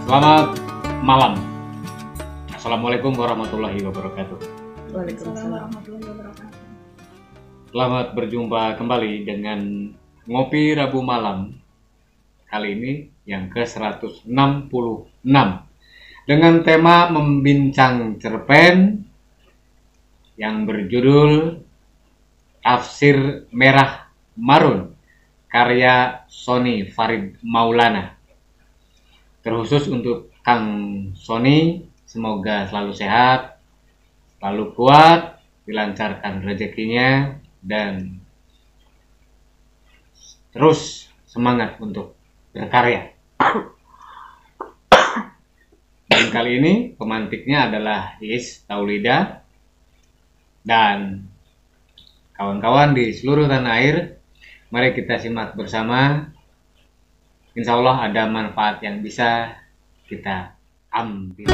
Selamat malam. Assalamualaikum warahmatullahi wabarakatuh. Waalaikumsalam warahmatullahi wabarakatuh. Selamat berjumpa kembali dengan Ngopi Rabu Malam. Kali ini yang ke-166 dengan tema membincang cerpen yang berjudul Tafsir Merah Marun karya Sony Farid Maulana. Terkhusus untuk Kang Sony, semoga selalu sehat, selalu kuat, dilancarkan rezekinya, dan terus semangat untuk berkarya. Dan kali ini pemantiknya adalah Is Taulida dan kawan-kawan di seluruh tanah air. Mari kita simak bersama. Insya Allah ada manfaat yang bisa kita ambil.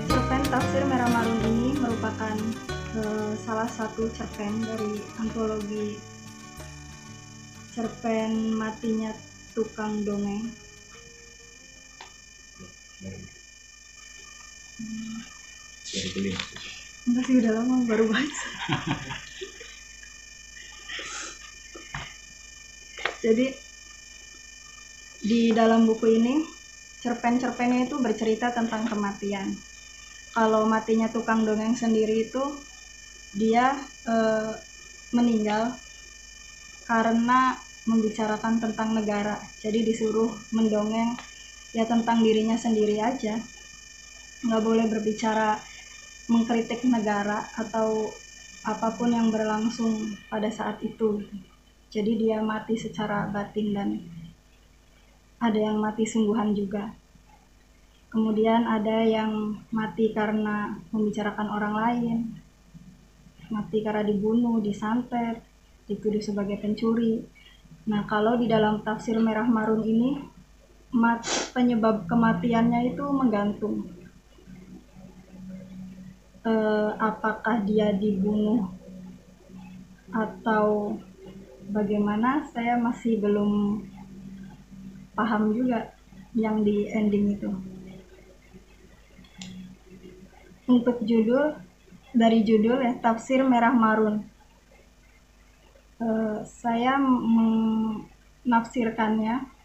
Cerpen Tafsir Merah Marun ini merupakan salah satu cerpen dari antologi cerpen Matinya Tukang Dongeng. Dari beli. Enggak sih, udah lama baru baca. Jadi di dalam buku ini cerpen-cerpennya itu bercerita tentang kematian. Kalau Matinya Tukang Dongeng sendiri itu dia meninggal karena membicarakan tentang negara. Jadi disuruh mendongeng ya tentang dirinya sendiri aja, nggak boleh berbicara mengkritik negara atau apapun yang berlangsung pada saat itu. Jadi dia mati secara batin dan ada yang mati sungguhan juga. Kemudian ada yang mati karena membicarakan orang lain, mati karena dibunuh, disantet, dituduh sebagai pencuri. Nah, kalau di dalam Tafsir Merah Marun ini penyebab kematiannya itu menggantung apakah dia dibunuh atau bagaimana, saya masih belum paham juga yang di ending itu. Untuk dari judul ya, Tafsir Merah Marun, saya menafsirkannya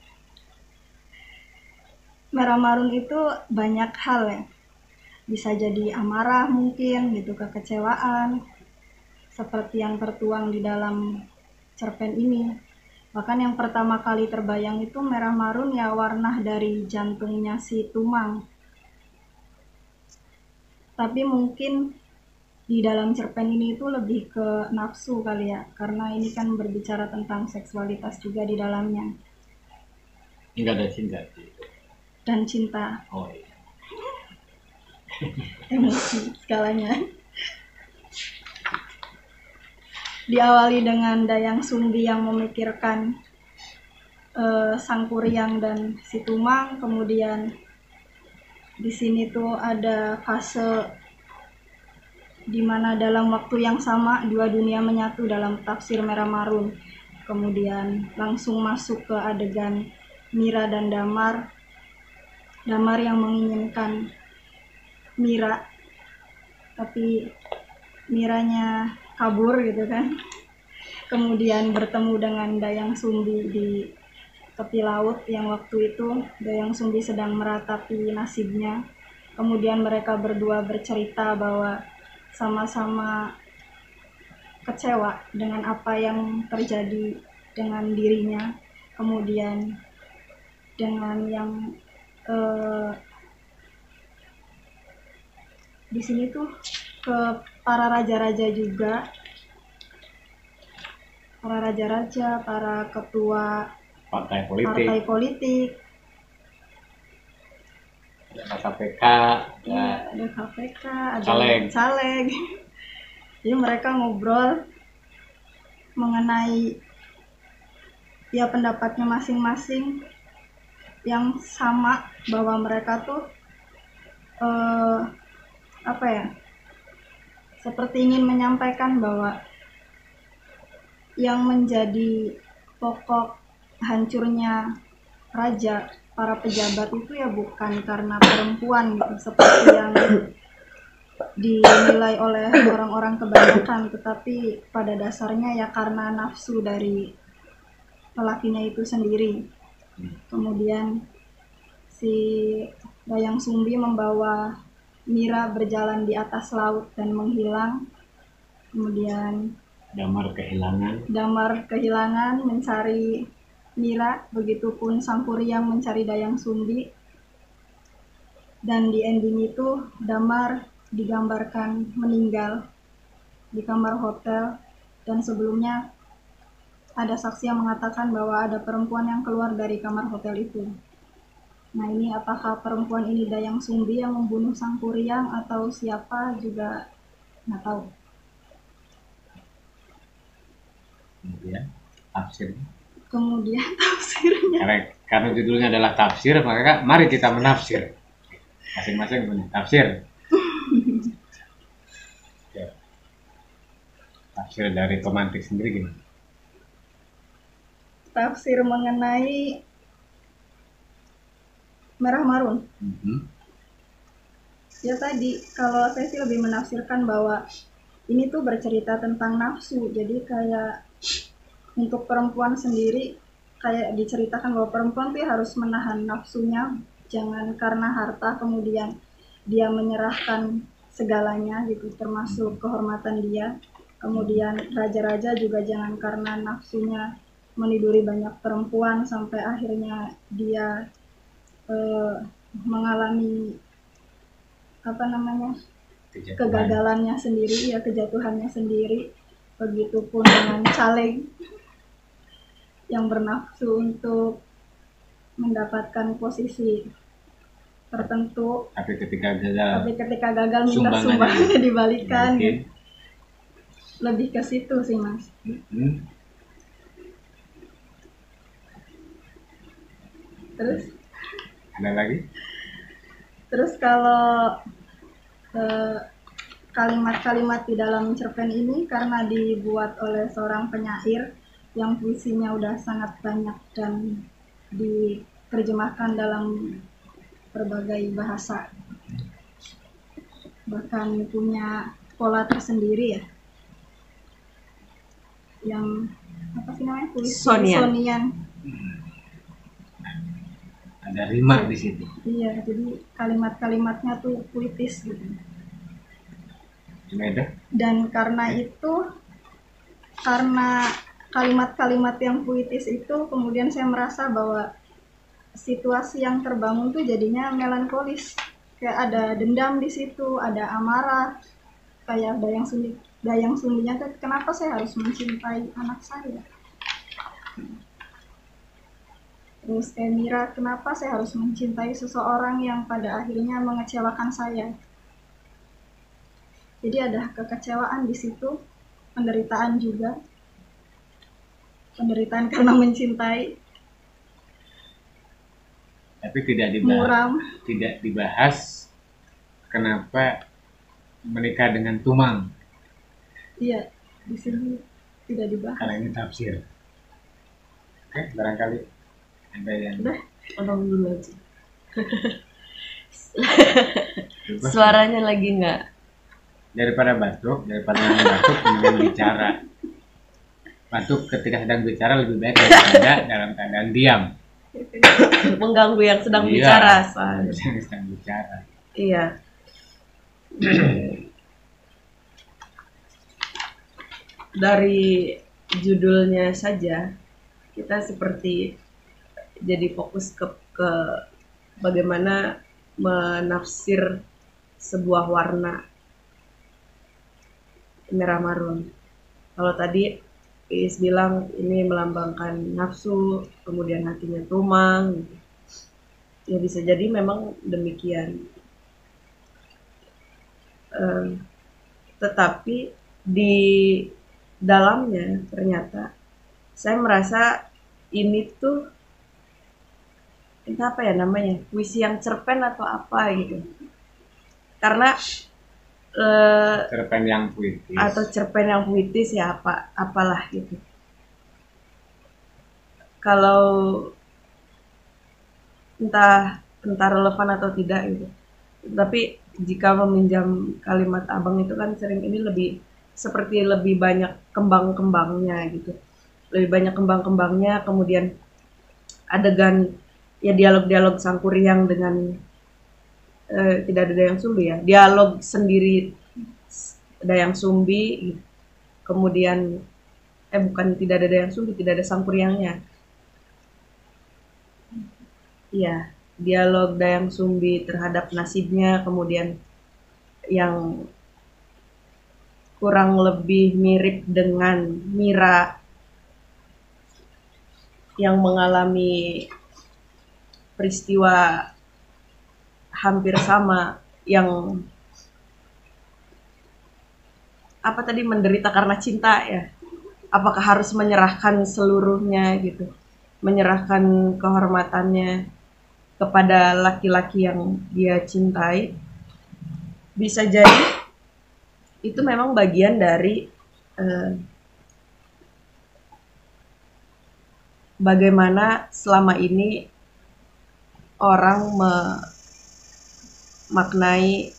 merah marun itu banyak hal ya, bisa jadi amarah mungkin gitu, kekecewaan seperti yang tertuang di dalam cerpen ini. Bahkan yang pertama kali terbayang itu merah marun ya warna dari jantungnya si Tumang. Tapi mungkin di dalam cerpen ini itu lebih ke nafsu kali ya, karena ini kan berbicara tentang seksualitas juga di dalamnya. Enggak ada cinta. Dan cinta. Oh iya. Emosi skalanya. Diawali dengan Dayang Sumbi yang memikirkan Sang Kuryang dan si Tumang. Kemudian di sini tuh ada fase di mana dalam waktu yang sama dua dunia menyatu dalam Tafsir Merah Marun. Kemudian langsung masuk ke adegan Mira dan Damar. Damar yang menginginkan Mira, tapi Miranya kabur gitu kan. Kemudian bertemu dengan Dayang Sumbi di tepi laut yang waktu itu Dayang Sumbi sedang meratapi nasibnya. Kemudian mereka berdua bercerita bahwa sama-sama kecewa dengan apa yang terjadi dengan dirinya. Kemudian dengan yang di sini tuh ke para raja-raja juga, para raja-raja, para ketua Partai politik, ada KPK, ada KPK, ada caleg. Jadi mereka ngobrol mengenai ya pendapatnya masing-masing yang sama, bahwa mereka tuh apa ya, seperti ingin menyampaikan bahwa yang menjadi pokok hancurnya raja, para pejabat itu ya bukan karena perempuan gitu, seperti yang dinilai oleh orang-orang kebanyakan, tetapi pada dasarnya ya karena nafsu dari lelakinya itu sendiri. Kemudian si Dayang Sumbi membawa Mira berjalan di atas laut dan menghilang. Kemudian Damar kehilangan mencari Mira, begitupun Sangkuriang mencari Dayang Sumbi. Dan di ending itu Damar digambarkan meninggal di kamar hotel, dan sebelumnya ada saksi yang mengatakan bahwa ada perempuan yang keluar dari kamar hotel itu. Nah, ini apakah perempuan ini Dayang Sumbi yang membunuh Sangkuriang atau siapa juga nggak tahu. Kemudian tafsirnya. Karena judulnya adalah tafsir, maka mari kita menafsir. Masing-masing punya tafsir. Tafsir dari pemantik sendiri gimana? Tafsir mengenai Merah Marun. Ya tadi, kalau saya sih lebih menafsirkan bahwa ini tuh bercerita tentang nafsu. Jadi kayak untuk perempuan sendiri kayak diceritakan bahwa perempuan tuh harus menahan nafsunya, jangan karena harta kemudian dia menyerahkan segalanya gitu, termasuk kehormatan dia. Kemudian raja-raja juga jangan karena nafsunya meniduri banyak perempuan sampai akhirnya dia mengalami kegagalannya sendiri, ya kejatuhannya sendiri. Begitupun dengan caleg yang bernafsu untuk mendapatkan posisi tertentu, tapi ketika gagal minta sumbangannya dibalikan. Lebih ke situ sih, Mas. Terus ada lagi? Terus kalau kalimat-kalimat di dalam cerpen ini karena dibuat oleh seorang penyair yang puisinya udah sangat banyak dan diterjemahkan dalam berbagai bahasa, bahkan punya pola tersendiri ya, yang apa sih namanya, puisi Sonian. Ada rima di situ. Iya, jadi kalimat-kalimatnya tuh puitis gitu. Dan karena itu, karena kalimat-kalimat yang puitis itu, kemudian saya merasa bahwa situasi yang terbangun tuh jadinya melankolis. Kayak ada dendam di situ, ada amarah. Kayak Dayang Sumbinya tuh, kenapa saya harus mencintai anak saya? Terus Mira, kenapa saya harus mencintai seseorang yang pada akhirnya mengecewakan saya? Jadi ada kekecewaan di situ, penderitaan juga, penderitaan karena mencintai. Tapi tidak dibahas kenapa menikah dengan Tumang. Iya, di sini tidak dibahas. Kalau ini tafsir. Oke, barangkali ada yang orang dulu aja. Suaranya lagi nggak. Daripada batuk kemudian bicara. Batuk ketika sedang bicara lebih baik daripada dalam keadaan diam. Mengganggu yang sedang bicara. Yang sedang bicara. Iya. Dari judulnya saja kita seperti jadi fokus ke bagaimana menafsir sebuah warna merah marun. Kalau tadi Iis bilang ini melambangkan nafsu, kemudian hatinya Tumang. Ya bisa jadi memang demikian. Tetapi di dalamnya ternyata saya merasa ini tuh entah apa ya namanya, puisi yang cerpen atau apa gitu. Karena Cerpen yang puitis. atau cerpen yang puitis ya apalah gitu. Kalau entah relevan atau tidak gitu. Tapi jika meminjam kalimat abang itu kan sering ini lebih banyak kembang-kembangnya gitu. Lebih banyak kembang-kembangnya, kemudian adegan ya dialog-dialog Sangkuriang dengan tidak ada Dayang Sumbi ya. Dialog sendiri Dayang Sumbi, kemudian bukan tidak ada Dayang Sumbi, tidak ada Sangkuriangnya. Iya, dialog Dayang Sumbi terhadap nasibnya, kemudian yang kurang lebih mirip dengan Mira yang mengalami peristiwa hampir sama, yang apa tadi, menderita karena cinta ya. Apakah harus menyerahkan seluruhnya gitu, menyerahkan kehormatannya kepada laki-laki yang dia cintai? Bisa jadi itu memang bagian dari bagaimana selama ini orang memaknai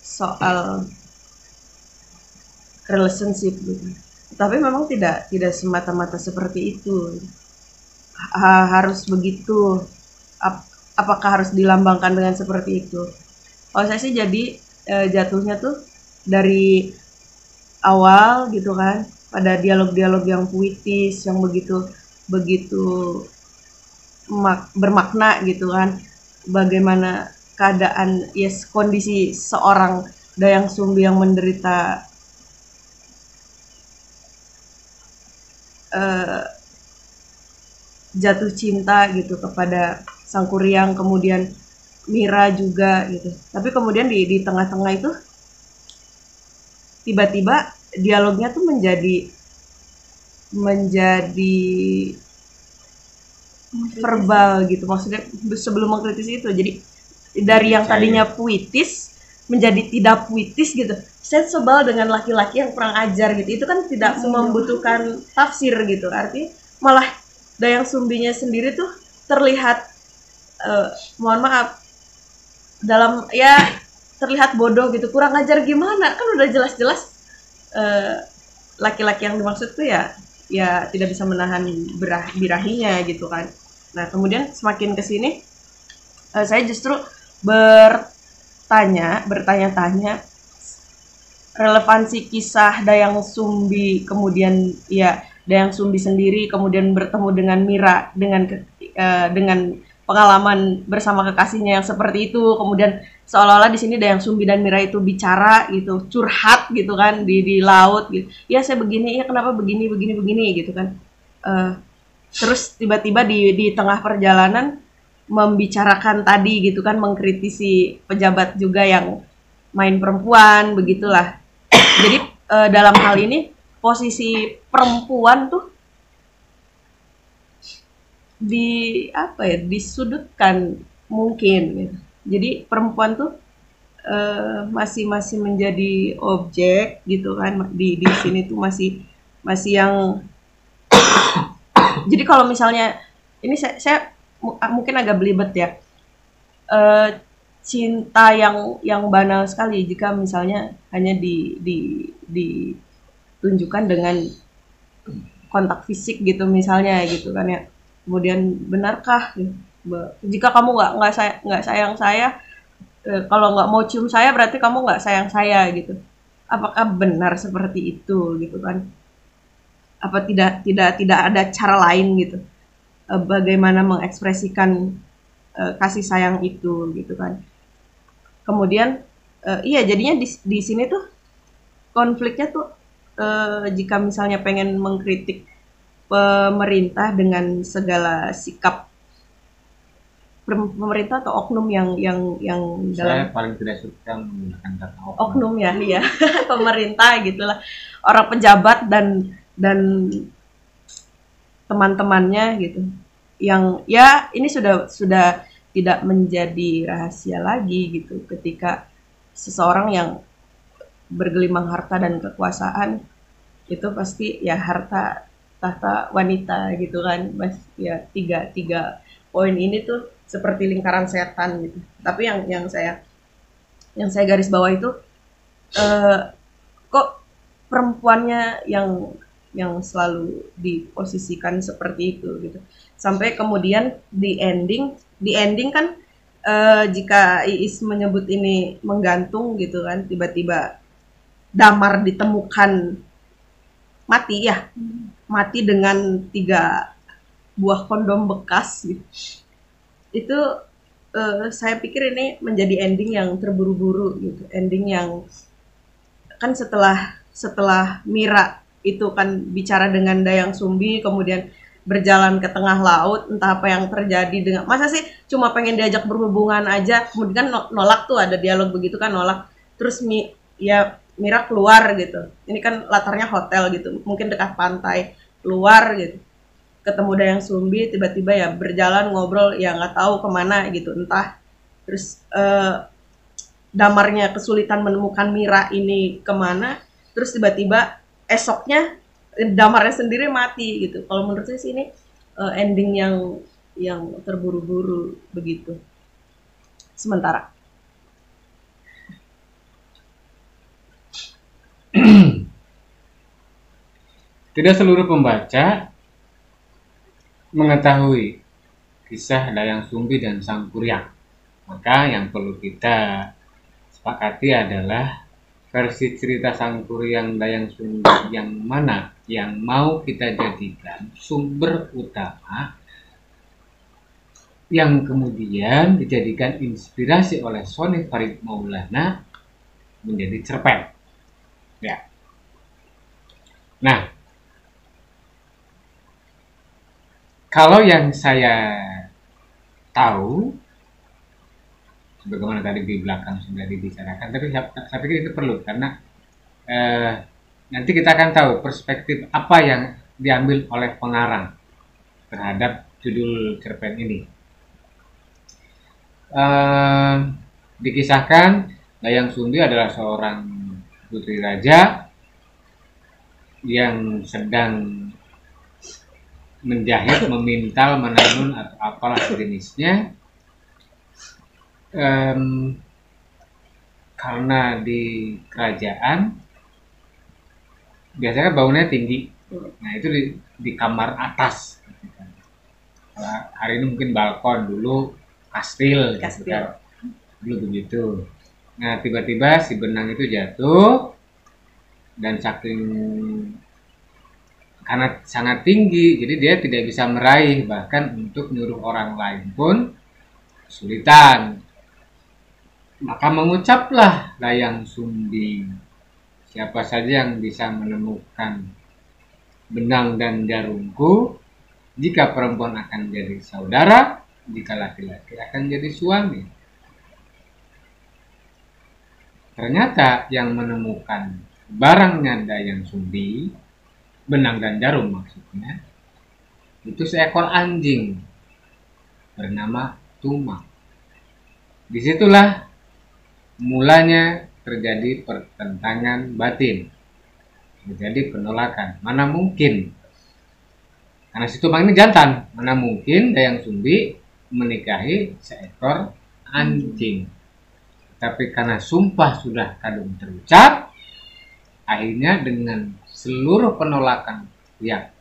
soal relationship gitu. Tapi memang tidak semata-mata seperti itu. Harus begitu. Apakah harus dilambangkan dengan seperti itu? Kalau saya sih jadi jatuhnya tuh dari awal gitu kan, pada dialog-dialog yang puitis, yang begitu bermakna gitu kan, bagaimana keadaan kondisi seorang Dayang Sumbi yang menderita jatuh cinta gitu kepada Sangkuriang, kemudian Mira juga gitu. Tapi kemudian di tengah-tengah itu tiba-tiba dialognya tuh menjadi verbal gitu, maksudnya sebelum mengkritisi itu. Jadi dari yang tadinya puitis menjadi tidak puitis gitu. Saya sebal dengan laki-laki yang kurang ajar gitu. Itu kan tidak membutuhkan tafsir gitu. Artinya malah Dayang Sumbinya sendiri tuh terlihat mohon maaf dalam ya terlihat bodoh gitu, kurang ajar gimana, kan udah jelas-jelas laki-laki yang dimaksud tuh ya tidak bisa menahan birahinya gitu kan. Nah kemudian semakin kesini saya justru bertanya-tanya relevansi kisah Dayang Sumbi, kemudian ya Dayang Sumbi sendiri kemudian bertemu dengan Mira dengan pengalaman bersama kekasihnya yang seperti itu, kemudian seolah-olah di sini Dayang Sumbi dan Mira itu bicara gitu, curhat gitu kan di laut gitu. Ya saya begini, ya kenapa begini gitu kan. Terus tiba-tiba di tengah perjalanan membicarakan tadi gitu kan, mengkritisi pejabat juga yang main perempuan begitulah. Jadi dalam hal ini posisi perempuan tuh disudutkan mungkin gitu. Jadi perempuan tuh masih menjadi objek gitu kan, di sini tuh masih yang jadi kalau misalnya ini saya mungkin agak belibet ya, cinta yang banal sekali jika misalnya hanya ditunjukkan dengan kontak fisik gitu misalnya gitu kan ya. Kemudian benarkah jika kamu nggak sayang saya, kalau nggak mau cium saya berarti kamu nggak sayang saya gitu? Apakah benar seperti itu gitu kan? Apa tidak ada cara lain gitu bagaimana mengekspresikan kasih sayang itu gitu kan? Kemudian iya jadinya di sini tuh konfliknya tuh jika misalnya pengen mengkritik pemerintah dengan segala sikap pemerintah atau oknum yang dalam, saya paling tidak suka menggunakan kata oknum ya pemerintah gitulah, orang pejabat dan teman-temannya gitu, yang ya ini sudah tidak menjadi rahasia lagi gitu ketika seseorang yang bergelimang harta dan kekuasaan, itu pasti ya harta tahta wanita gitu kan. Mas, ya tiga poin ini tuh seperti lingkaran setan gitu. Tapi yang saya garis bawah itu, eh, kok perempuannya yang selalu diposisikan seperti itu gitu. Sampai kemudian di ending kan, jika Iis menyebut ini menggantung gitu kan, tiba-tiba Damar ditemukan mati ya, mati dengan 3 buah kondom bekas gitu. Itu, saya pikir ini menjadi ending yang terburu-buru gitu, ending yang kan setelah Mira itu kan bicara dengan Dayang Sumbi, kemudian berjalan ke tengah laut, entah apa yang terjadi dengan, masa sih cuma pengen diajak berhubungan aja, kemudian kan nolak tuh, ada dialog begitu kan, nolak, terus ya Mira keluar gitu, ini kan latarnya hotel gitu, mungkin dekat pantai, keluar gitu, ketemu Dayang Sumbi, tiba-tiba ya berjalan ngobrol, ya nggak tahu kemana gitu, entah, terus Damarnya kesulitan menemukan Mira ini kemana, terus tiba-tiba esoknya Damarnya sendiri mati gitu. Kalau menurut saya sih ini, ending yang terburu-buru begitu. Sementara Tidak seluruh pembaca mengetahui kisah Dayang Sumbi dan Sang Kuryang. Maka yang perlu kita sepakati adalah versi cerita Sang Kuryang Dayang Sumbi yang mana yang mau kita jadikan sumber utama, yang kemudian dijadikan inspirasi oleh Sony Farid Maulana menjadi cerpen. Ya. Nah, kalau yang saya tahu, sebagaimana tadi di belakang sudah dibicarakan, tapi saya pikir itu perlu karena nanti kita akan tahu perspektif apa yang diambil oleh pengarang terhadap judul cerpen ini. Dikisahkan Dayang Sumbi adalah seorang putri raja yang sedang menjahit, memintal, menenun atau apalah jenisnya, karena di kerajaan biasanya bangunnya tinggi. Nah itu di kamar atas. Hari ini mungkin balkon, dulu kastil. Gitu kan. Dulu begitu. Nah tiba-tiba si benang itu jatuh dan karena sangat tinggi, jadi dia tidak bisa meraih, bahkan untuk nyuruh orang lain pun kesulitan. Maka mengucaplah Dayang Sumbi, siapa saja yang bisa menemukan benang dan jarumku, jika perempuan akan jadi saudara, jika laki-laki akan jadi suami. Ternyata yang menemukan barangnya Dayang Sumbi, benang dan jarum maksudnya, itu seekor anjing bernama Tumang. Disitulah mulanya terjadi pertentangan batin, terjadi penolakan. Mana mungkin, karena si Tumang ini jantan, mana mungkin Dayang Sumbi menikahi seekor anjing. Tapi karena sumpah sudah kadung terucap, akhirnya dengan seluruh penolakan pihak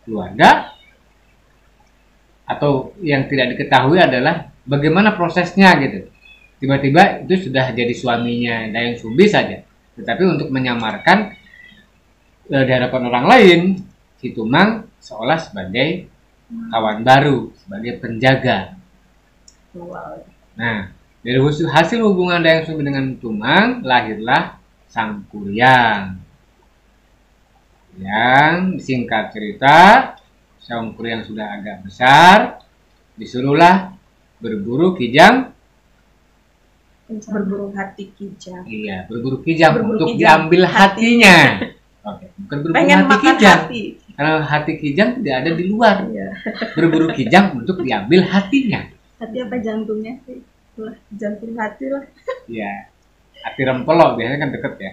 keluarga, atau yang tidak diketahui adalah bagaimana prosesnya gitu. Tiba-tiba itu sudah jadi suaminya Dayang Sumbi saja. Tetapi untuk menyamarkan di hadapan orang lain, si Tumang seolah sebagai kawan baru, sebagai penjaga. Nah, dari hasil hubungan Dayang Sumbi dengan Tumang, lahirlah Sang Kuryang. Yang singkat cerita, Sang Kuryang sudah agak besar, disuruhlah berburu kijang. berburu hati kijang. Iya, berburu kijang untuk kijang. diambil hatinya. Oke, bukan berburu Pengen hati makan kijang. hati. Karena hati kijang tidak ada di luar. Iya. Berburu kijang untuk diambil hatinya. Hati apa jantungnya sih? Lah, jantung hati lah. Iya. Hati rempelok biasanya kan deket ya.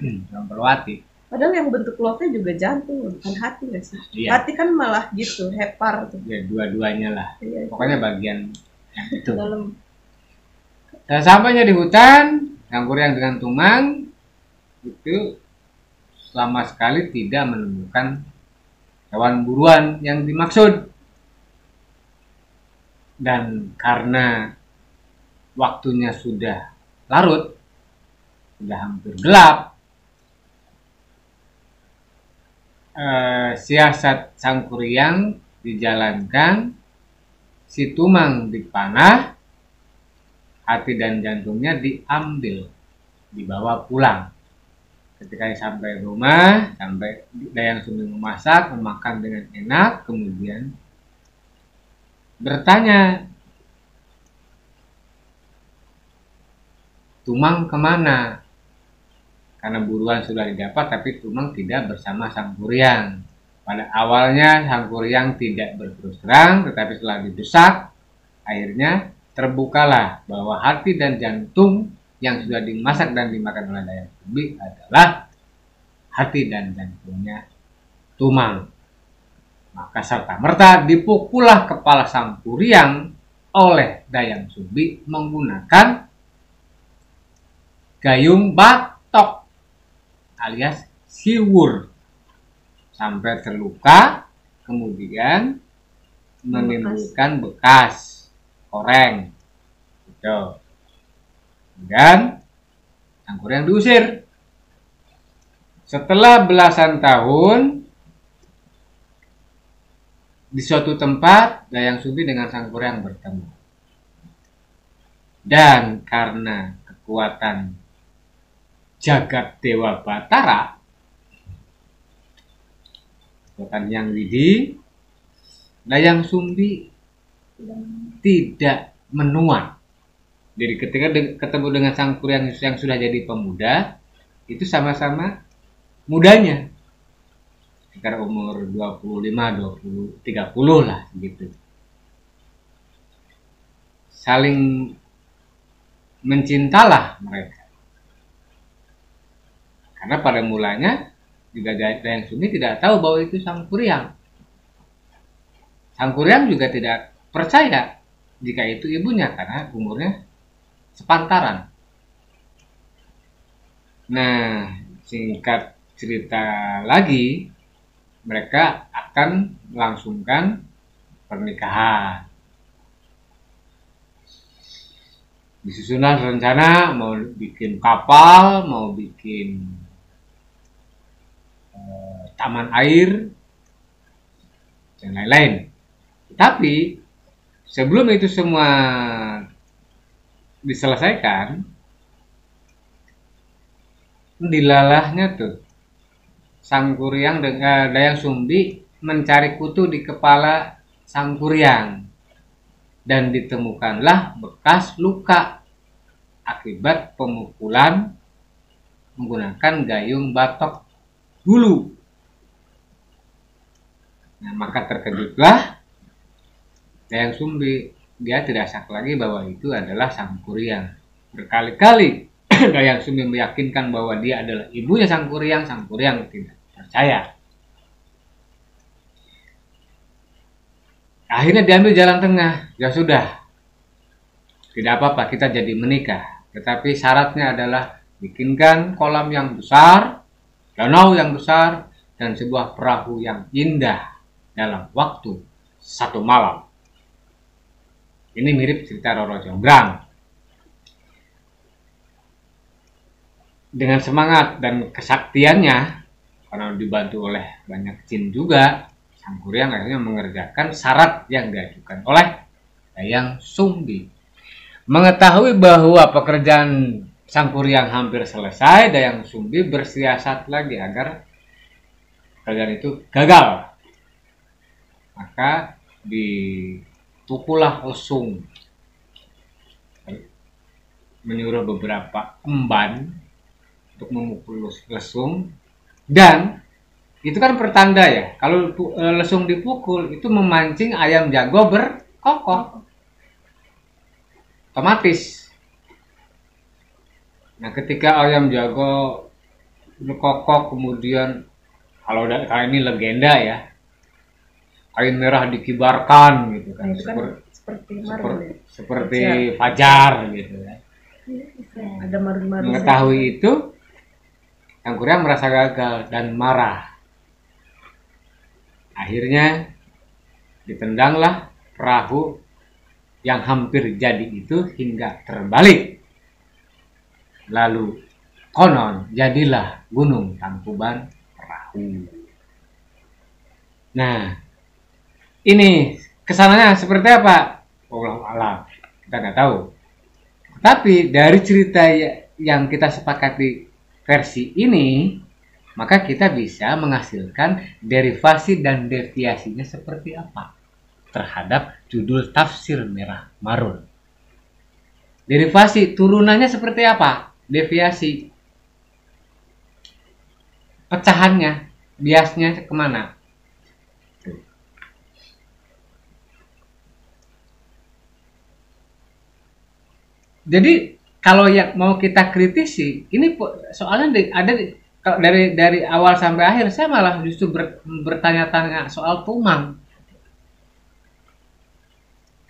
Memperwati. Padahal yang bentuk love-nya juga jantung, bukan hati nggak sih? Iya. Hati kan malah gitu, hepar tuh. Ya dua-duanya lah. Iya. Pokoknya bagian yang itu. dalam Dan sampainya di hutan, Sangkuriang dengan Tumang itu sama sekali tidak menemukan hewan buruan yang dimaksud. Dan karena waktunya sudah larut, sudah hampir gelap, siasat Sangkuriang dijalankan, si Tumang dipanah, hati dan jantungnya diambil, dibawa pulang. Ketika sampai rumah, sampai Dayang Sumbi memasak, memakan dengan enak, kemudian bertanya, Tumang kemana? Karena buruan sudah didapat, tapi Tumang tidak bersama Sangkuriang. Pada awalnya Sangkuriang tidak berterus terang, tetapi setelah didesak, akhirnya terbukalah bahwa hati dan jantung yang sudah dimasak dan dimakan oleh Dayang Sumbi adalah hati dan jantungnya Tumang. Maka serta-merta dipukullah kepala Sangkuriang oleh Dayang Sumbi menggunakan gayung batok alias siwur sampai terluka, kemudian menimbulkan bekas koreng gitu. Dan Sangkuriang diusir. Setelah belasan tahun, di suatu tempat Dayang Sumbi dengan Sangkuriang bertemu. Dan karena kekuatan jagat Dewa Batara, kekuatan Yang Widi, Dayang Sumbi tidak menua. Jadi ketika ketemu dengan Sangkuriang yang sudah jadi pemuda, itu sama-sama mudanya. Sekitar umur 25, 20, 30 lah gitu. Saling mencintalah mereka. Karena pada mulanya juga Dayang Sumbi tidak tahu bahwa itu Sangkuriang. Sangkuriang juga tidak percaya jika itu ibunya karena umurnya sepantaran. Nah, singkat cerita lagi, mereka akan melangsungkan pernikahan. Disusunlah rencana mau bikin kapal, mau bikin taman air, dan lain-lain. Tapi sebelum itu semua diselesaikan, dilalahnya tuh Sangkuriang dengan Dayang Sumbi mencari kutu di kepala Sangkuriang dan ditemukanlah bekas luka akibat pemukulan menggunakan gayung batok dulu. Nah, maka terkejutlah Dayang Sumbi, dia tidak sangka lagi bahwa itu adalah Sangkuriang. Berkali-kali Dayang Sumbi meyakinkan bahwa dia adalah ibunya Sangkuriang, Sangkuriang tidak percaya. Akhirnya diambil jalan tengah. Ya sudah, tidak apa-apa, kita jadi menikah. Tetapi syaratnya adalah bikinkan kolam yang besar, danau yang besar, dan sebuah perahu yang indah dalam waktu 1 malam. Ini mirip cerita Roro Jonggrang. Dengan semangat dan kesaktiannya, karena dibantu oleh banyak jin juga, Sangkuriang akhirnya mengerjakan syarat yang diajukan oleh Dayang Sumbi. Mengetahui bahwa pekerjaan Sangkuriang hampir selesai, Dayang Sumbi bersiasat lagi agar pekerjaan itu gagal. Maka dipukullah lesung, menyuruh beberapa emban untuk memukul lesung, dan itu kan pertanda ya, kalau lesung dipukul itu memancing ayam jago berkokok otomatis. Nah, ketika ayam jago berkokok, kemudian kalau kali ini legenda ya, kain merah dikibarkan gitu kan, Nah, itu kan seperti marun ya. seperti fajar gitu ya. Ada marun-marun. Mengetahui itu, Sangkuriang merasa gagal dan marah. Akhirnya ditendanglah perahu yang hampir jadi itu hingga terbalik. Lalu konon jadilah Gunung Tangkuban Perahu. Nah, ini kesananya seperti apa? Wallahu a'lam, kita nggak tahu. Tapi dari cerita yang kita sepakati versi ini, maka kita bisa menghasilkan derivasi dan deviasinya seperti apa terhadap judul Tafsir Merah Marun. Derivasi turunannya seperti apa? Deviasi pecahannya, biasnya kemana? Jadi kalau yang mau kita kritisi, ini soalnya kalau dari awal sampai akhir saya malah justru bertanya-tanya soal Tumang.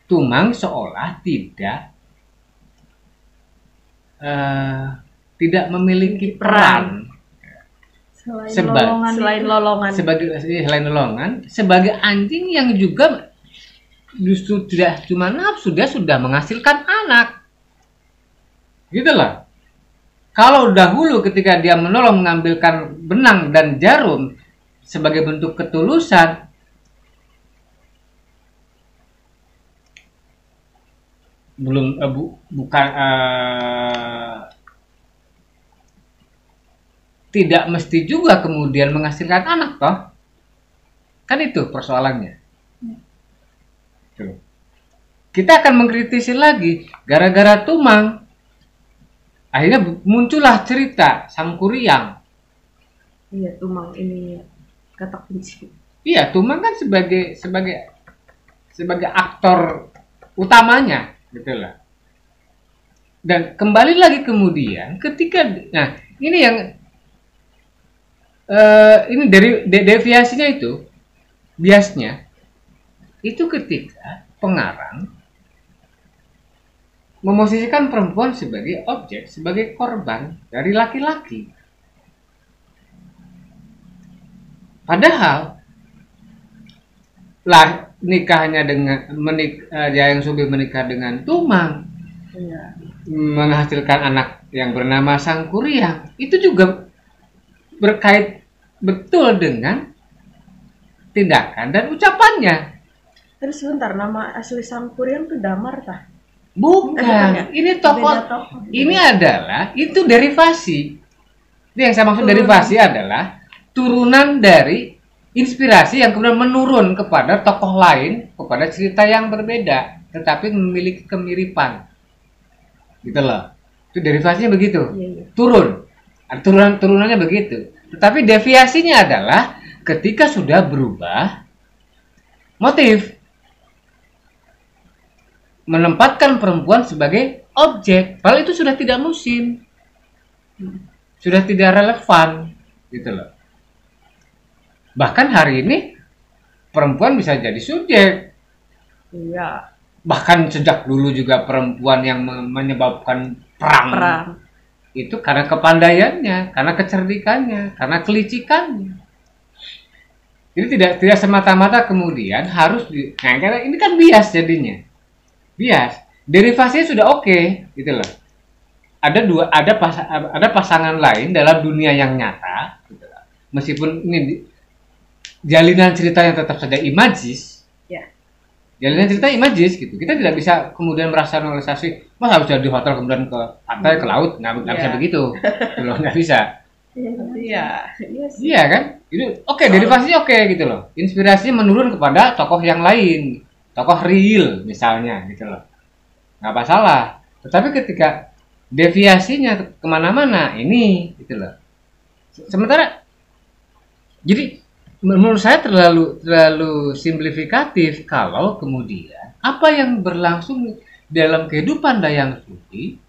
Tumang seolah tidak memiliki peran selain lolongan sebagai anjing yang juga justru tidak cuma nafsu, dia sudah menghasilkan anak. Gitu lah. Kalau dahulu ketika dia menolong mengambilkan benang dan jarum sebagai bentuk ketulusan, tidak mesti juga kemudian menghasilkan anak toh. Kan itu persoalannya. Tuh. Kita akan mengkritisi lagi gara-gara Tumang. Akhirnya muncullah cerita Sangkuriang. Iya, Tumang ini kata kunci. Iya, Tumang kan sebagai aktor utamanya, gitu lah. Dan kembali lagi kemudian ketika, nah ini yang ini dari deviasinya itu, biasnya itu ketika pengarang memosisikan perempuan sebagai objek, sebagai korban dari laki-laki. Padahal lah nikahnya dengan Jayang Sumbi menikah dengan Tumang, Iya. menghasilkan anak yang bernama Sangkuriang, itu juga berkait betul dengan tindakan dan ucapannya. Terus sebentar, nama asli Sangkuriang itu Damar tah? Bukan, ini tokoh, ini adalah, itu derivasi. Itu yang saya maksud derivasi adalah turunan dari inspirasi yang kemudian menurun kepada tokoh lain, kepada cerita yang berbeda, tetapi memiliki kemiripan. Gitu loh. Itu derivasinya begitu. Iya. Turunannya begitu. Tetapi deviasinya adalah ketika sudah berubah motif. Menempatkan perempuan sebagai objek, padahal itu sudah tidak musim, sudah tidak relevan, gitu loh. Bahkan hari ini perempuan bisa jadi subjek. Iya. Bahkan sejak dulu juga perempuan yang menyebabkan perang itu karena kepandaiannya, karena kecerdikannya, karena kelicikannya. Jadi tidak semata-mata kemudian harus nah, karena ini kan bias jadinya. Bias, derivasinya sudah oke, gitu loh. Ada pasangan lain dalam dunia yang nyata, gitu loh. Meskipun ini jalinan ceritanya tetap saja imajis, Ya. jalinan cerita imajis gitu. Kita tidak bisa kemudian merasionalisasi, mas harus jadi hotel kemudian ke pantai ke laut, nggak bisa begitu, gitu loh, nggak bisa. Iya. Iya kan? Itu oke, derivasinya oke gitu loh. Inspirasinya menurun kepada tokoh yang lain. Tokoh real misalnya gitu loh, nggak masalah. Tetapi ketika deviasinya kemana-mana ini gitu loh. Sementara jadi menurut saya terlalu simplifikatif kalau kemudian apa yang berlangsung dalam kehidupan Dayang Sumbi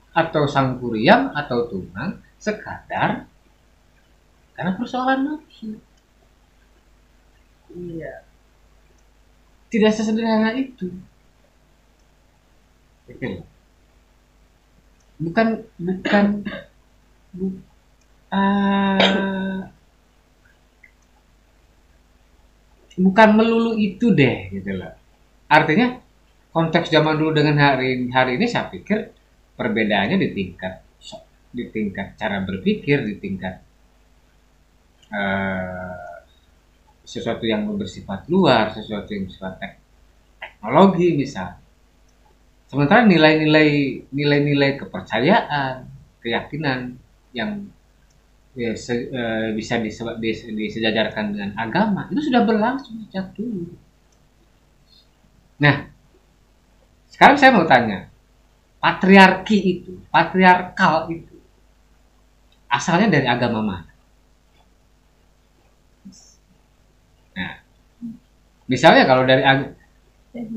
atau Sangkuriang atau Tumang sekadar Karena persoalan nafsu. Iya. Tidak sesederhana itu. Gitu loh. Bukan bukan bu- ah, bukan melulu itu deh gitu loh. Artinya konteks zaman dulu dengan hari ini saya pikir perbedaannya di tingkat cara berpikir, di tingkat eh, sesuatu yang bersifat luar, sesuatu yang bersifat teknologi misal. Sementara nilai-nilai kepercayaan, keyakinan yang ya, bisa disejajarkan dengan agama itu sudah berlangsung sejak dulu. Nah, sekarang saya mau tanya, patriarkal itu asalnya dari agama mana? Nah, misalnya kalau dari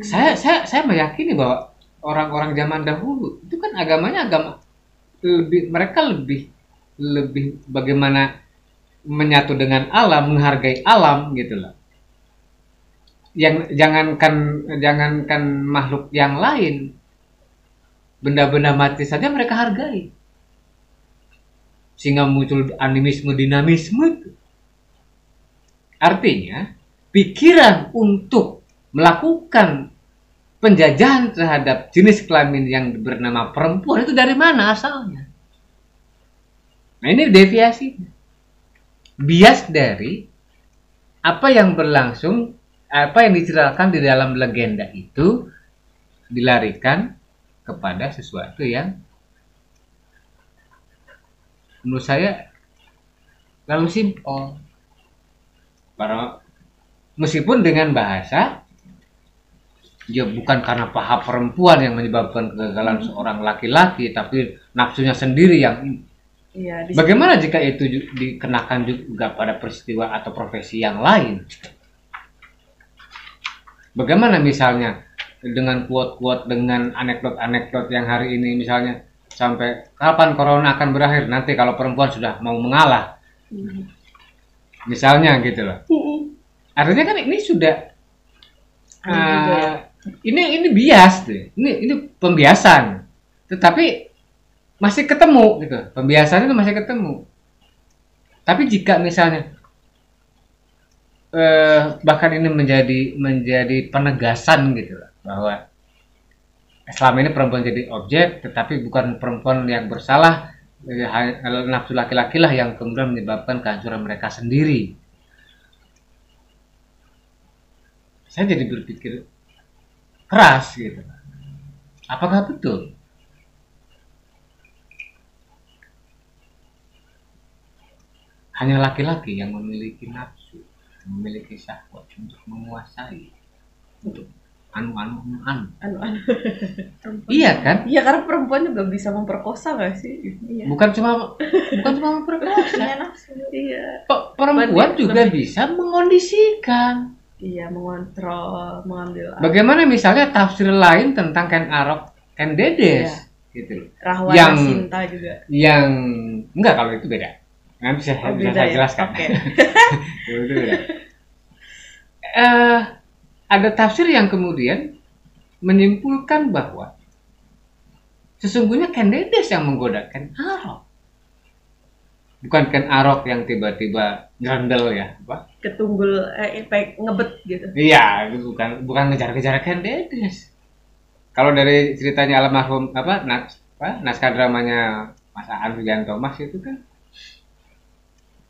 saya meyakini bahwa orang-orang zaman dahulu itu kan agamanya agama mereka lebih bagaimana menyatu dengan alam, menghargai alam gitu loh. Yang jangankan makhluk yang lain, benda-benda mati saja mereka hargai. Sehingga muncul animisme, dinamisme itu. Artinya, pikiran untuk melakukan penjajahan terhadap jenis kelamin yang bernama perempuan itu dari mana asalnya? Nah, ini deviasi. Bias dari apa yang berlangsung, apa yang diceritakan di dalam legenda itu dilarikan kepada sesuatu yang menurut saya lalu simpel. Meskipun dengan bahasa ya bukan karena paha perempuan yang menyebabkan kegagalan seorang laki-laki, tapi nafsunya sendiri yang bagaimana jika itu dikenakan juga pada peristiwa atau profesi yang lain? Bagaimana misalnya dengan quote-quote, dengan anekdot-anekdot yang hari ini misalnya sampai kapan corona akan berakhir, nanti kalau perempuan sudah mau mengalah. Misalnya gitu loh. Artinya kan ini sudah ini bias deh. Ini pembiasan. Tetapi masih ketemu gitu. Pembiasan itu masih ketemu. Tapi jika misalnya bahkan ini menjadi penegasan gitu loh, bahwa selama ini perempuan jadi objek, tetapi bukan perempuan yang bersalah, nafsu laki-laki lah yang kemudian menyebabkan kehancuran mereka sendiri. Saya jadi berpikir keras gitu. Apakah betul? Hanya laki-laki yang memiliki nafsu, memiliki syahwat untuk menguasai, untuk anu. Iya kan? Iya, karena perempuan juga bisa memperkosa nggak sih? Iya. Bukan cuma memperkosa. Iya. Perempuan juga bisa mengondisikan. Iya, mengontrol, mengambil. Bagaimana misalnya tafsir lain tentang Ken Arok, Ken Dedes, gitu. Rahwana yang Sinta juga. Yang enggak, kalau itu beda. Nanti bisa saya jelaskan. Okay. Itu beda. Ada tafsir yang kemudian menyimpulkan bahwa sesungguhnya Ken Dedes yang menggoda Ken Arok. Bukan Ken Arok yang tiba-tiba grandel ya, apa? Ketunggul ngebet gitu. Iya, bukan ngejar-ngejar Ken Dedes. Kalau dari ceritanya almarhum naskah dramanya Mas Aan Wijanto Mas itu kan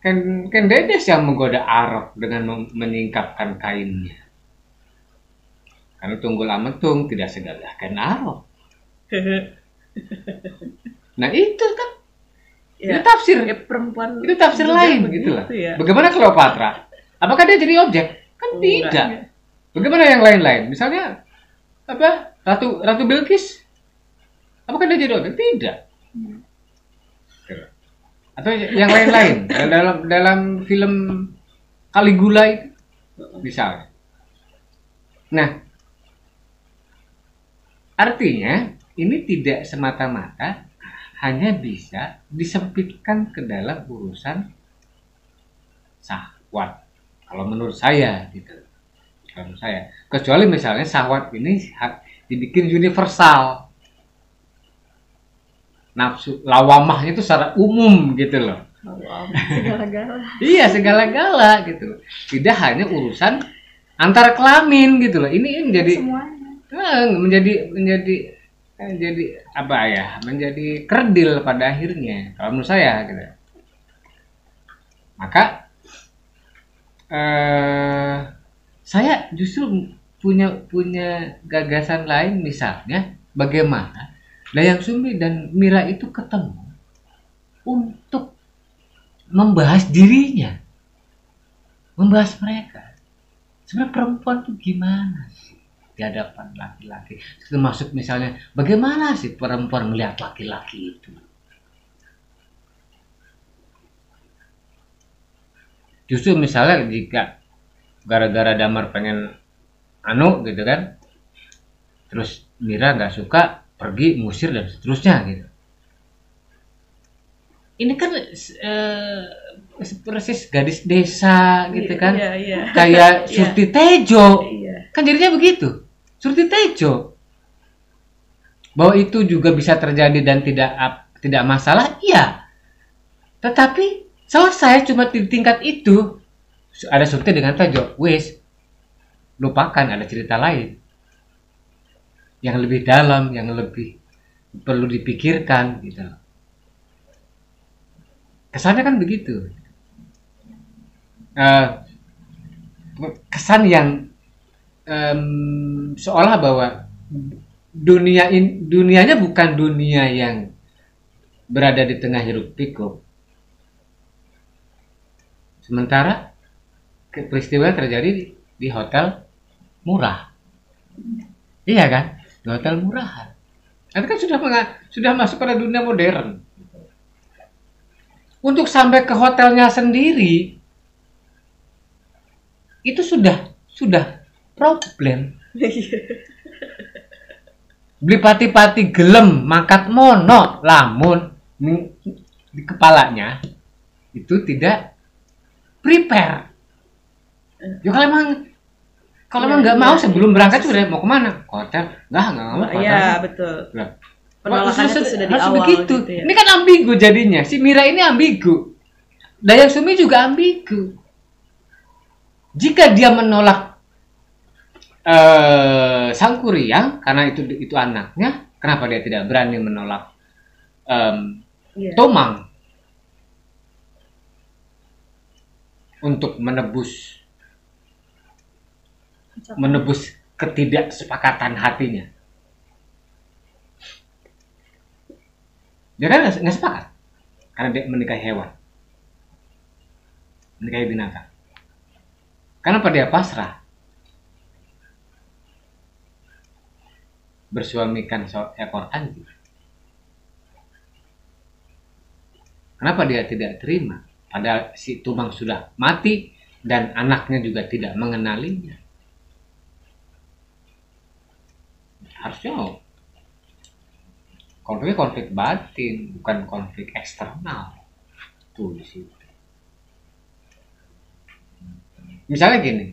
Ken Dedes yang menggoda Arok dengan menyingkapkan kainnya. Karena Tunggul Ametung tidak segagah Ken Arok. Nah itu kan itu tafsir perempuan itu tafsir lain gitu lah. Ya. Bagaimana Cleopatra? Apakah dia jadi objek? Kan tidak. Bagaimana yang lain-lain? Misalnya apa? Ratu Bilqis? Apakah dia jadi objek? Tidak. Atau yang lain-lain dalam film Caligula itu misalnya. Nah, artinya ini tidak semata-mata hanya bisa disempitkan ke dalam urusan syahwat. Kalau menurut saya gitu. Kalau menurut saya, kecuali misalnya syahwat ini dibikin universal. Nafsu lawamah itu secara umum gitu loh. Segala-gala. Iya, segala-gala gitu. Tidak hanya urusan antar kelamin gitu loh. Ini menjadi Semuanya. menjadi apa ya? Menjadi kerdil pada akhirnya. Kalau menurut saya gitu. Maka saya justru punya gagasan lain, misalnya bagaimana Dayang Sumbi dan Mira itu ketemu untuk membahas dirinya, membahas mereka. Sebenarnya perempuan tuh gimana sih di hadapan laki-laki? Termasuk misalnya bagaimana sih perempuan melihat laki-laki itu? Justru misalnya jika gara-gara Damar pengen gitu kan, terus Mira nggak suka, pergi ngusir dan seterusnya gitu. Ini kan persis gadis desa gitu kan, Iya. kayak Surti Tejo, Iya. kan jadinya begitu. Surti Tejo, bahwa itu juga bisa terjadi dan tidak masalah, iya. Tetapi selesai cuma di tingkat itu. Ada Surti dengan Tejo, wes lupakan, ada cerita lain yang lebih dalam, yang lebih perlu dipikirkan gitu. Kesannya kan begitu. Kesan yang seolah bahwa dunianya bukan dunia yang berada di tengah hiruk pikuk. Sementara peristiwa terjadi di hotel murah. Iya kan? Di hotel murahan. Itu kan sudah masuk pada dunia modern. Untuk sampai ke hotelnya sendiri itu sudah problem. Beli pati-pati gelem mangkat mono lamun di kepalanya itu tidak prepare. Ya kalau emang nggak mau sebelum berangkat sudah mau kemana? Ke hotel? Nggak mau. Iya, betul. Nah, Penolakannya itu sudah di harus awal begitu. gitu ya. Ini kan ambigu jadinya. Si Mira ini ambigu. Dayang Sumi juga ambigu. Jika dia menolak Sang Kuryang karena itu anaknya, kenapa dia tidak berani menolak Tomang untuk menebus ketidaksepakatan hatinya? Dia kan nggak sepakat karena dia menikahi hewan, menikahi binatang. Kenapa dia pasrah bersuamikan seekor anjing? Kenapa dia tidak terima? Padahal si Tumang sudah mati dan anaknya juga tidak mengenalinya. Harusnya konfliknya konflik batin, bukan konflik eksternal. Tuh di situ. Misalnya gini,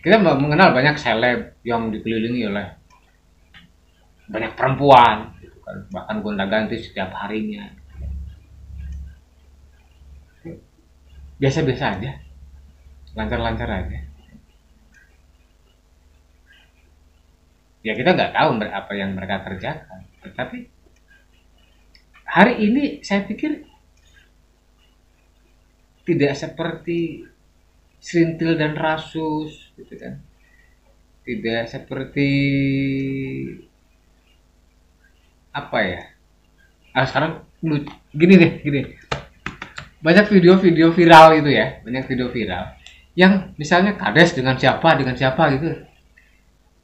kita mengenal banyak seleb yang dikelilingi oleh banyak perempuan, gitu kan, bahkan gonta-ganti setiap harinya. Biasa-biasa aja, lancar-lancar aja. Ya kita nggak tahu apa yang mereka kerjakan, tetapi hari ini saya pikir tidak seperti Serintil dan Rasus, gitu kan. Tidak seperti apa ya? Sekarang gini. Banyak video-video viral itu ya, banyak video viral yang misalnya kades dengan siapa gitu.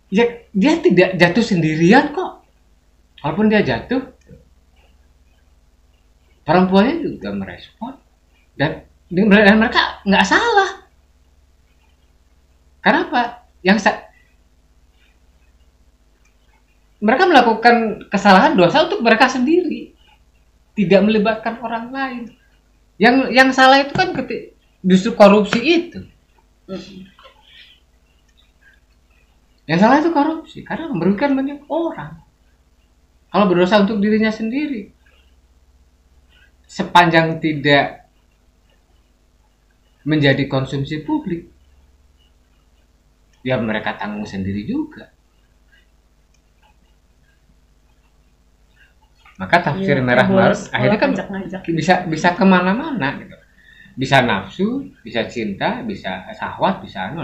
Ya, dia tidak jatuh sendirian kok. Walaupun dia jatuh, perempuannya juga merespon dan mereka nggak salah. Kenapa? Mereka melakukan kesalahan dosa untuk mereka sendiri, tidak melibatkan orang lain. Yang salah itu kan justru korupsi itu. Yang salah itu korupsi karena merugikan banyak orang. Kalau berdosa untuk dirinya sendiri, sepanjang tidak menjadi konsumsi publik, ya mereka tanggung sendiri juga. Maka tafsir merah marun akhirnya kan bisa kemana-mana gitu. Bisa nafsu, bisa cinta, bisa syahwat, bisa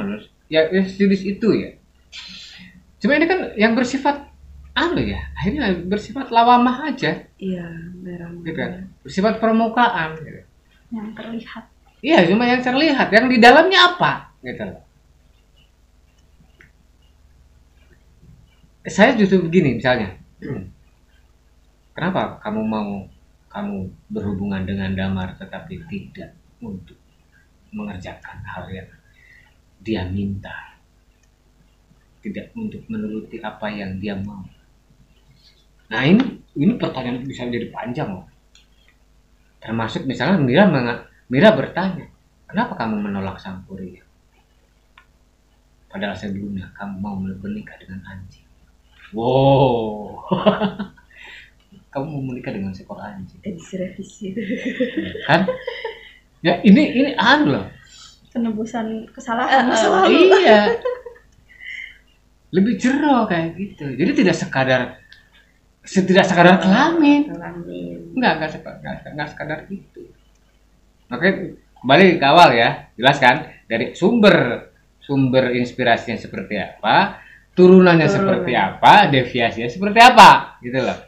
ya sejenis itu ya. Cuma ini kan yang bersifat ya, akhirnya bersifat lawamah aja. Iya, merah Gitu kan? Bersifat permukaan gitu. Yang terlihat. Iya, cuma yang terlihat, yang di dalamnya apa gitu loh. Saya justru begini misalnya. Kenapa kamu berhubungan dengan Damar tetapi tidak untuk mengerjakan hal yang dia minta, tidak untuk menuruti apa yang dia mau? Nah ini pertanyaan bisa jadi panjang loh. Termasuk misalnya Mira bertanya, kenapa kamu menolak sang Kuria? Padahal sebelumnya kamu mau menikah dengan anjing. Wow. Kamu mau menikah dengan seekor anjing. Revisi. Kan? Ya ini loh. Penebusan kesalahan masa lalu. Iya. Lebih jero kayak gitu. Jadi tidak sekadar kelamin. Enggak sekadar itu. Makanya kembali ke awal ya, jelas kan dari sumber inspirasinya seperti apa, turunannya seperti apa, deviasinya seperti apa, gitu loh.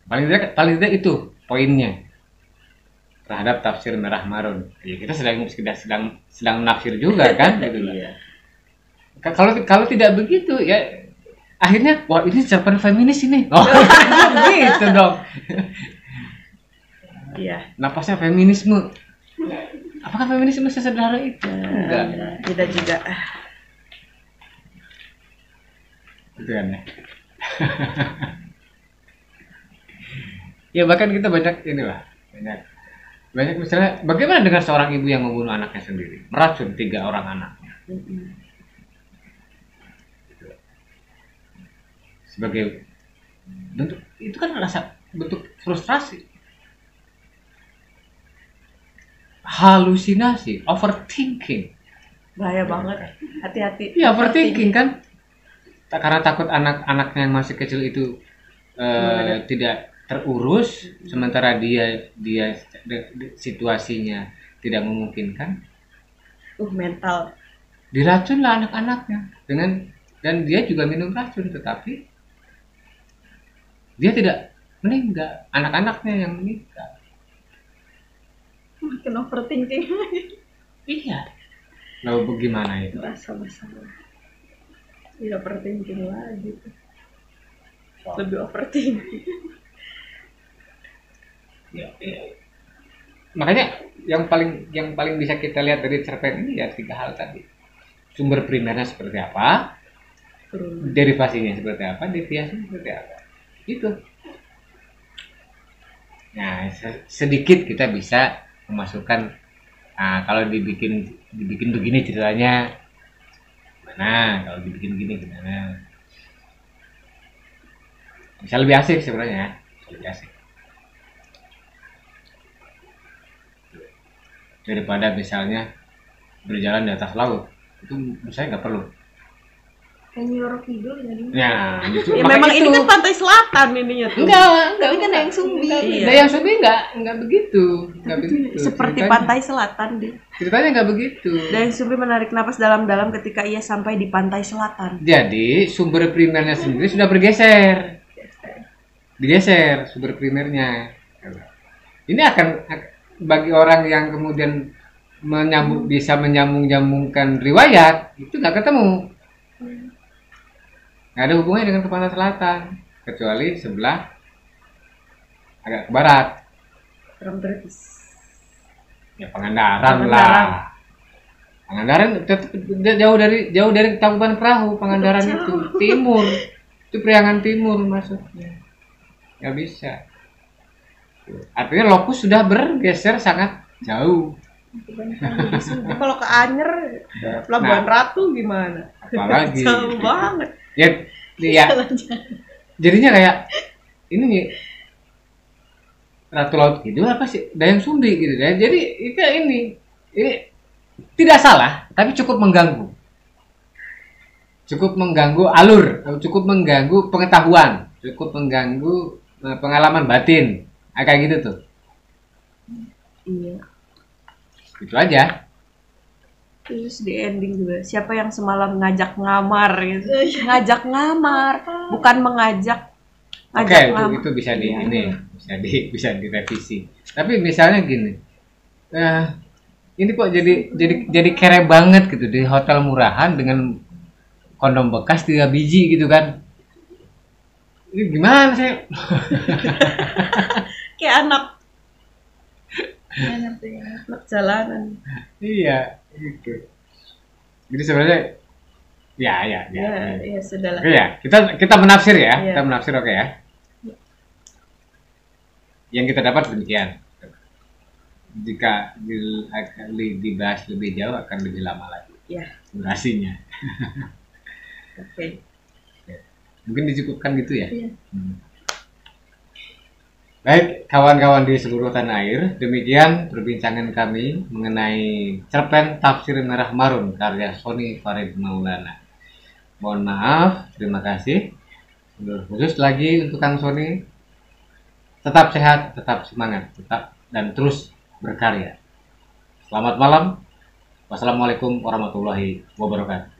Paling tidak itu poinnya terhadap tafsir merah marun. Ya kita sedang nafsir juga kan, gitu loh. Kalau tidak begitu ya akhirnya wah ini cerpen feminis ini. Oh, gitu dong. Iya. Napasnya feminisme. Apakah feminisme sesederhana itu? Enggak. Tidak juga. Gitu kan ya. Ya bahkan kita banyak misalnya bagaimana dengan seorang ibu yang membunuh anaknya sendiri, meracun 3 orang anaknya. Sebagai bentuk itu kan bentuk frustrasi, halusinasi, overthinking. Bahaya banget, hati-hati. Iya, overthinking kan, karena takut anak-anaknya yang masih kecil itu tidak terurus, sementara dia situasinya tidak memungkinkan. Mental. Diracunlah anak-anaknya dan dia juga minum racun, tetapi dia tidak meninggal, anak-anaknya yang meninggal. Makin overthinking lagi. Iya. Lalu bagaimana itu? Masalah. Tidak overthinking lagi. Lebih overthinking. Ya. Makanya yang paling bisa kita lihat dari cerpen ini ya 3 hal tadi. Sumber primernya seperti apa? Derivasinya seperti apa? Deviasinya seperti apa? Itu. Nah, sedikit kita bisa memasukkan kalau dibikin begini ceritanya mana, kalau dibikin begini gimana. Bisa lebih asik sebenarnya, lebih asik. Daripada misalnya berjalan di atas laut, itu menurut saya nggak perlu. Kayak New York Kidul jadi. Ya, justru Ya memang ini kan pantai selatan ininya tuh. Enggak. Tapi kan yang Sumbi. Iya. Yang Sumbi enggak begitu. Seperti pantai selatan deh. Ceritanya enggak begitu. Dan Sumbi menarik napas dalam-dalam ketika ia sampai di pantai selatan. Jadi sumber primernya sendiri sudah digeser sumber primernya. Ini akan bagi orang yang kemudian bisa menyambung-nyambungkan riwayat itu nggak ketemu. Nggak ada hubungannya dengan ke pantai selatan kecuali sebelah agak ke barat. Ya Pangandaran lah. Pangandaran tetap jauh dari Tangkuban Perahu. Pangandaran itu timur. Itu Priangan Timur maksudnya. Nggak bisa. Artinya lokus sudah bergeser sangat jauh. Kalau ke Anyer, ke Pelabuhan Ratu gimana? Apalagi Jauh banget. ya, ya jadinya kayak ini nih, Ratu Laut Kidul apa sih Dayang Sumbi gitu ya. Jadi itu ini tidak salah, tapi cukup mengganggu. Cukup mengganggu alur, cukup mengganggu pengetahuan, cukup mengganggu pengalaman batin. Kayak gitu tuh. Iya. Itu aja. Terus di ending juga, siapa yang semalam ngajak ngamar gitu. Ngajak ngamar, bukan mengajak. Oke, Ngajak itu bisa di Iya. ini, bisa direvisi. Tapi misalnya gini, ini kok jadi kere banget gitu di hotel murahan dengan kondom bekas 3 biji gitu kan? Ini gimana sih? Kayak anak Nggak ngerti ya. anak jalanan. Iya, gitu. Jadi sebenarnya, ya. Ya sudah lah. Oke ya, kita menafsir ya, Iya. kita menafsir oke ya. Yang kita dapat demikian. Jika dibahas lebih jauh akan lebih lama lagi Ya, durasinya. oke. Mungkin dicukupkan gitu ya. Iya. Baik, kawan-kawan di seluruh tanah air, demikian perbincangan kami mengenai cerpen Tafsir Merah Marun karya Sony Farid Maulana. Mohon maaf, terima kasih. Khusus lagi untuk Kang Sony, tetap sehat, tetap semangat, tetap dan terus berkarya. Selamat malam. Wassalamualaikum warahmatullahi wabarakatuh.